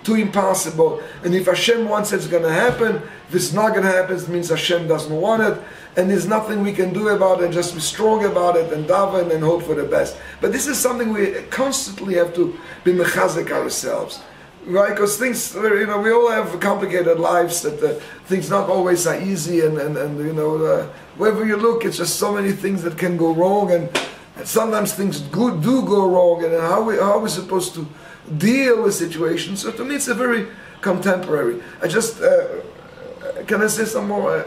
too impossible. And if Hashem wants it's going to happen, if it's not going to happen, it means Hashem doesn't want it. And there's nothing we can do about it. Just be strong about it and daven and hope for the best. But this is something we constantly have to be mechazik ourselves, right? Because things, you know, we all have complicated lives. That things not always are easy, and you know, wherever you look, it's just so many things that can go wrong, and sometimes things do go wrong, and how are we supposed to deal with situations? So to me, it's a very contemporary. I just can I say some more?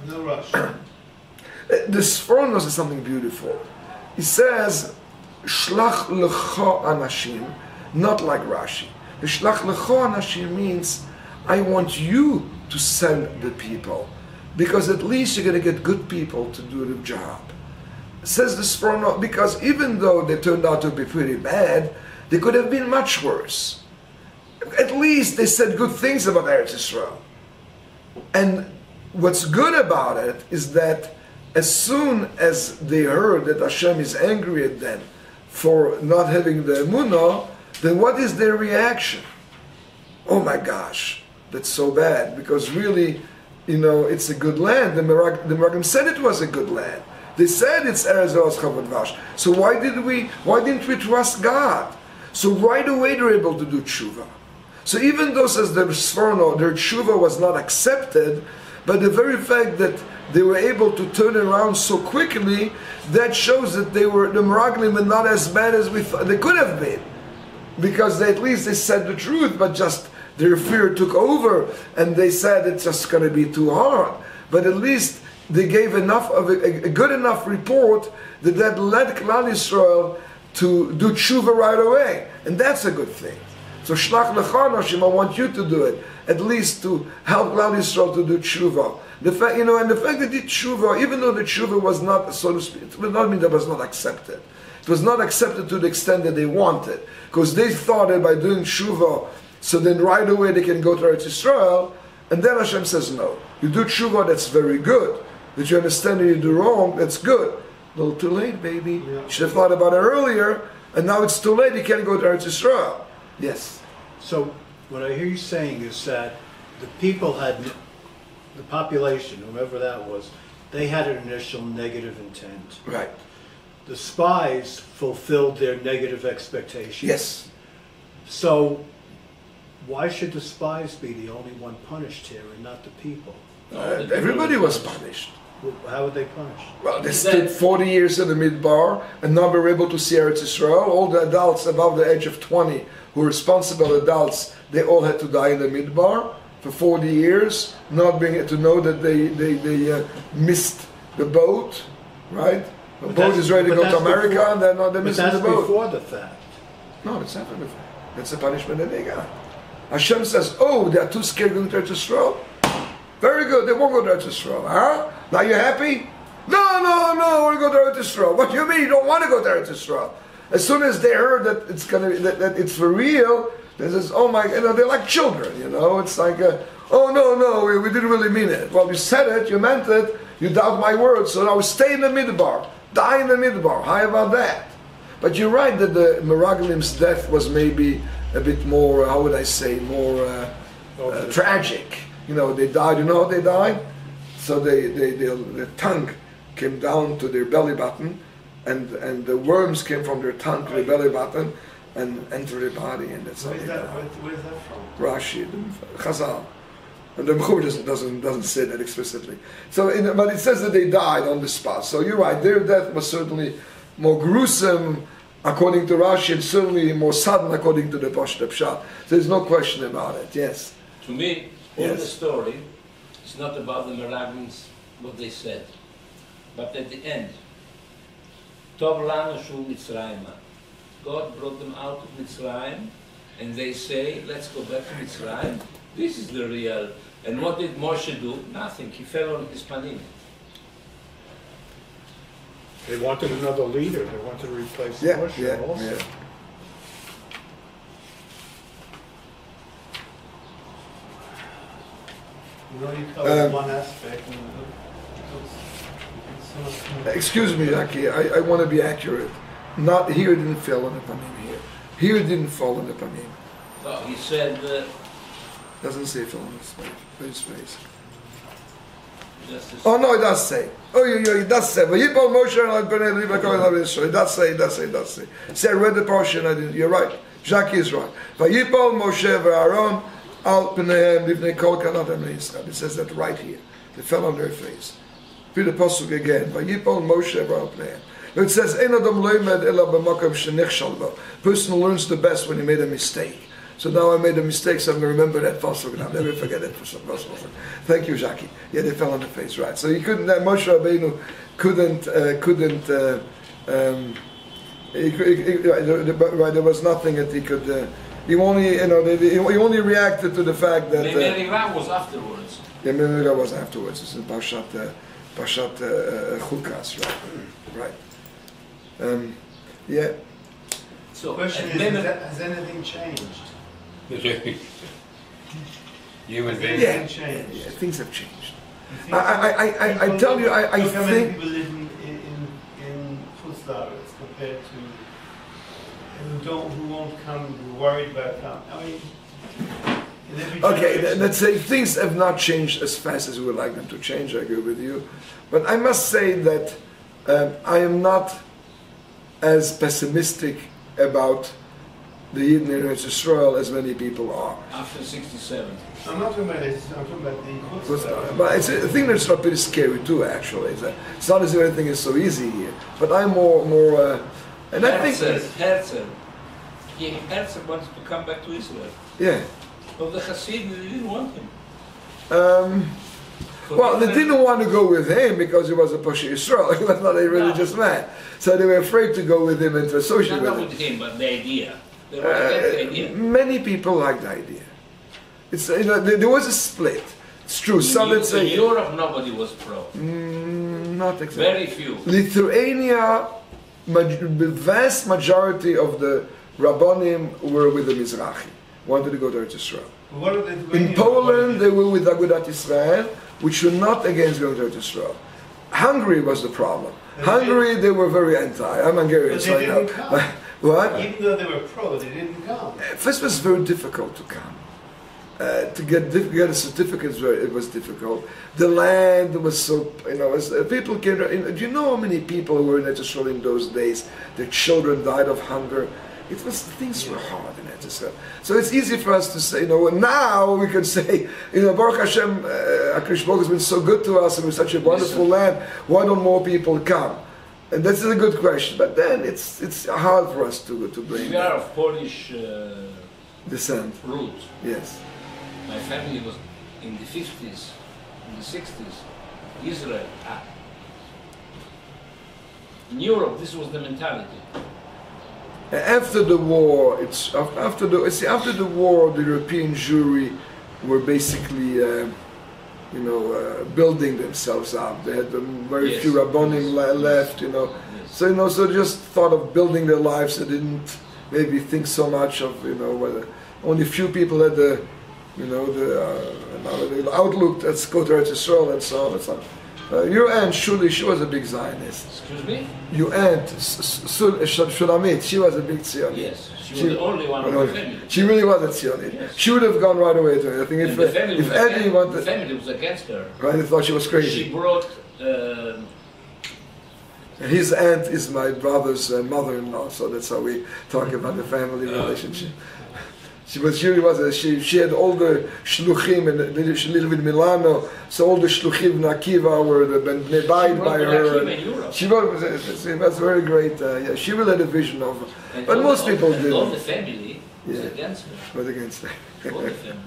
No rush. The Sfornos is something beautiful. He says, "Shlach lecha anashim," not like Rashi. The Shlach lecha anashim means, I want you to send the people, because at least you're going to get good people to do the job. Says the Sforno, because even though they turned out to be pretty bad, they could have been much worse. At least they said good things about Eretz Yisrael. And what's good about it is that as soon as they heard that Hashem is angry at them for not having the emunah, then what is their reaction? Oh my gosh, that's so bad, because really, you know, it's a good land. The Meraglim said it was a good land. They said it's Eretz Chabad Vash. So why didn't we trust God? So right away they're able to do tshuva. So even though, says the Sforno, their tshuva was not accepted, but the very fact that they were able to turn around so quickly, that shows that the Meraglim were not as bad as we thought they could have been, because at least they said the truth, but just their fear took over, and they said it's just going to be too hard. But at least they gave enough of a good enough report that led Klal Yisrael to do tshuva right away, and that's a good thing. So Shlach lecha anashim, I want you to do it, at least to help Klal Yisrael to do tshuva. The fact, you know, and the fact that the tshuva, even though the tshuva was not, so to speak, it does not mean that it was not accepted. It was not accepted to the extent that they wanted, because they thought that by doing tshuva, so then right away they can go to Eretz Yisrael, and then Hashem says no. You do tshuva, that's very good. That you understand that you do wrong, that's good. A little too late, baby. Yeah. You should have thought about it earlier, and now it's too late, you can't go to Eretz Yisrael. Yes. So what I hear you saying is that the people had, the population, whoever that was, they had an initial negative intent. Right. The spies fulfilled their negative expectations. Yes. So why should the spies be the only one punished here and not the people? Everybody was punished. How were they punished? Well, they stood 40 years in the Midbar and now were able to see Eretz Yisrael. All the adults above the age of 20 who were responsible adults, they all had to die in the Midbar for 40 years, not being able to know that they missed the boat, right? The boat is ready to go to America, and they're missing the boat. But that's before the fact. No, it's not before. That's the punishment that they got. Hashem says, oh, they are too scared going to Eretz Yisrael? Very good, they won't go to Eretz Yisrael, huh? Now you happy? No, we're going to go to Eretz Yisrael. What do you mean you don't want to go to Eretz Yisrael? As soon as they heard that it's going to that it's for real, they says, oh my, you know, they're like children, you know. It's like, oh no, we didn't really mean it. Well, you said it, you meant it, you doubt my words, so now stay in the Midbar, die in the Midbar. How about that? But you're right that the Meraglim's death was maybe a bit more, how would I say, more tragic. You know, they died. You know how they died? So their tongue came down to their belly button, and the worms came from their tongue to their belly button and entered their body, and that's how they died. Where's that from? Rashi, Chazal. And the Mechuv doesn't say that explicitly. So, but it says that they died on the spot. So you're right. Their death was certainly more gruesome, according to Rashi, and certainly more sudden, according to the Pashut Pshat. There's no question about it. Yes. To me, All the Yes. story is not about the Meraglis, what they said. But at the end, Tov lanu shu Mitzrayim. God brought them out of Mitzrayim, and they say, let's go back to Mitzrayim. This is the real. And what did Moshe do? Nothing. He fell on his panim. They wanted another leader. They wanted to replace Yeah, Moshe yeah, also. yeah. You know, you covered one aspect and Excuse me, Jackie, I want to be accurate. Not here didn't fall on the panim here. Here it didn't fall on the panim. So he said, Doesn't say fall on his face. just as Oh no, it does say. Oh, it does say. Vayipol Moshe al Bnei Levi kol Elav Yisrael. It does say. It does say. See, I read the portion. I didn't. You're right. Jackie is right. Vayipol Moshe v'Aaron al Bnei Levi kol Elav Yisrael. It says that right here. They fell on their face. Read the pasuk again. Vayipol Moshe v'Aaron Bnei. It says, "Ein adam loimed ela b'makom shenichshal bo." Person learns the best when he made a mistake. So now I made a mistake, so I'm going to remember that pasuk, and I'll never forget it for some pasuk. Thank you, Jackie. Yeah, they fell on the face, right? So he couldn't. Moshe Rabbeinu couldn't. Right, there was nothing that he could. He only, he only reacted to the fact that. Merira was afterwards. Yeah, Merira was afterwards. It's in Parashat Chukas, right? Yeah. the So, question and is, then- has anything changed? Human Has beings. anything changed? Yeah, things have changed. You think I tell you, I look how many think. people live in Futzlaretz compared to who won't come, who are worried about coming. I mean, in every Okay, generation- let's say things have not changed as fast as we would like them to change. I agree with you, but I must say that I am not as pessimistic about the Yidden in Eretz Yisrael as many people are. After 67. I'm not talking about this, I'm talking about the Futzlaretz. But it's a thing that's not pretty scary too. Actually, it's not as if everything is so easy here. But I'm more, and I think, Herzl. Herzl wanted to come back to Israel. yeah. But the Hasidim didn't want him. Well, they didn't want to go with him because he was a Pasha Yisrael. He was not a religious man. So they were afraid to go with him and to associate Not with with him. him, but the idea. They wanted to get the idea. Many people like the idea. It's there was a split. It's true. Some would In say Europe, nobody was pro. not exactly. Very few. Lithuania, the vast majority of the Rabbonim were with the Mizrahi. Wanted to go to Eretz Yisrael. But what are they doing In Poland, they were with Agudat Israel, which were not against going to Eretz Yisrael. Hungary was the problem. Hungary, they were very anti. I'm Hungarian, But so they I know. didn't come. What? Even though they were pro, they didn't come. First, it was very difficult to come. To get a certificate, it was difficult. The land was so, people came. Do you know how many people were in Eretz Yisrael in those days? Their children died of hunger. It was, things were hard in Eretz Yisrael. So it's easy for us to say, now we can say, Baruch Hashem, HaKadosh Baruch has been so good to us and we're such a wonderful land. Why don't more people come? And that's a good question. But then it's hard for us to bring We are of Polish descent. root. Yes. My family was in the 50s, in the 60s, Israel. In Europe, this was the mentality. After the war, after the war, the European Jewry were basically, building themselves up. They had very Yes. few Rabbonim left, Yes. So so just thought of building their lives. They didn't maybe think so much of whether only few people had the outlook. Let's go to Eretz Yisrael and so on and so on. Your aunt Shuli, she was a big Zionist. Excuse me? Your aunt Shulamit, she was a big Zionist. Yes, she was the only one of the family. She really was a Zionist. Yes. She would have gone right away to it. I think And the family if was Eddie against, wanted, the family was against her. right, they thought she was She crazy. brought And his aunt is my brother's mother-in-law, so that's how we talk about the family relationship. She had all the shluchim, and she lived in Milano, so all the shluchim in Akiva were Bnei Bayit by her. in Europe. She was very great. She really had a vision of. And But all most the- people and all didn't. the family It's Yeah. against me. But against that. Both of them.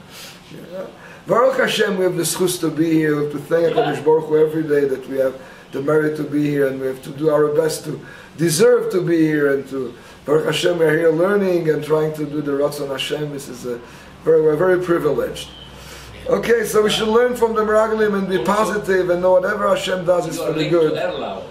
Yeah. Baruch Hashem, we have the schus to be here. We have to thank HaKadosh Baruch Hu every day that we have the merit to be here, and we have to do our best to deserve to be here, and to Baruch Hashem, we are here learning and trying to do the Ratzon Hashem. This is we're very privileged. Okay, so we should learn from the Meraglim and be positive and know whatever Hashem does is You for are the linked good. to NACHLAOT.